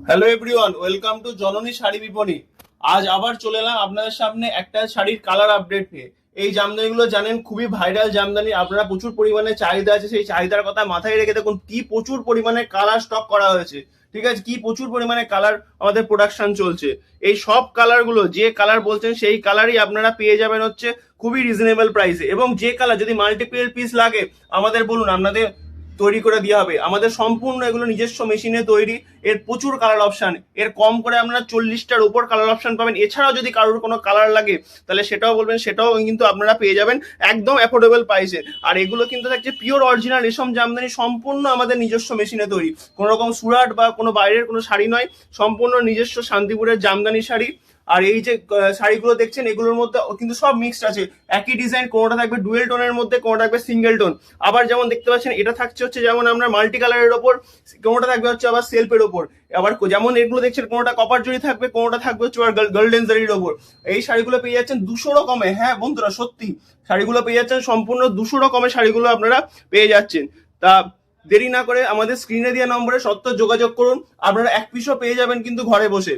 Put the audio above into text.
Hello everyone, welcome to জননী শাড়ি বিপণী। আজ আবার চলে এলাম আপনাদের সামনে একটা শাড়ির কালার আপডেট নিয়ে। এই জামদানিগুলো জানেন খুবই ভাইরাল জামদানি, আপনারা প্রচুর পরিমাণে চাহিদা আছে। সেই চাহিদার কথা মাথায় রেখে দেখুন কি প্রচুর পরিমাণে কালার স্টক করা হয়েছে। ঠিক আছে, কি প্রচুর পরিমাণে কালার আমাদের প্রোডাকশন চলছে। এই সব কালারগুলো যে কালার বলছেন সেই কালারই আপনারা পেয়ে যাবেন হচ্ছে খুবই রিজনেবল প্রাইসে। এবং যে কালার যদি মাল্টিপল পিস লাগে আমাদের বলুন, আপনাদের তৈরি করে দেওয়া হবে। আমাদের সম্পূর্ণ এগুলো নিজস্ব মেশিনে তৈরি। এর প্রচুর কালার অপশন, এর কম করে আপনারা 40টার উপর কালার অপশন পাবেন। এছাড়াও যদি কারোর কোনো কালার লাগে তাহলে সেটাও বলবেন, সেটাও কিন্তু আপনারা পেয়ে যাবেন একদম অ্যাফোর্ডেবল প্রাইসে। আর এগুলো কিন্তু থাকছে পিওর অরিজিনাল রেশম জামদানি, সম্পূর্ণ আমাদের নিজস্ব মেশিনে তৈরি। কোনো রকম সুরাট বা কোনো বাইরের কোনো শাড়ি নয়, সম্পূর্ণ নিজস্ব শান্তিপুরের জামদানি শাড়ি। আর এই যে শাড়িগুলো দেখছেন এগুলোর মধ্যে কিন্তু সব মিক্সড আছে, একই ডিজাইন, কোনোটা থাকবে ডুয়েল টোনের মধ্যে, কোনোটা থাকবে সিঙ্গেল টোন। আবার যেমন দেখতে পাচ্ছেন এটা থাকছে হচ্ছে যেমন আমরা মাল্টি কালারের ওপর, কোনোটা থাকবে হচ্ছে আবার সেলফের ওপর। আবার যেমন এগুলো দেখছেন কোনোটা কপার জরি থাকবে, কোনোটা থাকবে হচ্ছে আবার গোল্ডেন জারির ওপর। এই শাড়িগুলো পেয়ে যাচ্ছেন 200 রকমে। হ্যাঁ বন্ধুরা, সত্যি শাড়িগুলো পেয়ে যাচ্ছেন সম্পূর্ণ 200 রকমের শাড়িগুলো আপনারা পেয়ে যাচ্ছেন। তা দেরি না করে আমাদের স্ক্রিনে দেওয়া নম্বরে সত্ত্বর যোগাযোগ করুন, আপনারা এক পিসও পেয়ে যাবেন কিন্তু ঘরে বসে।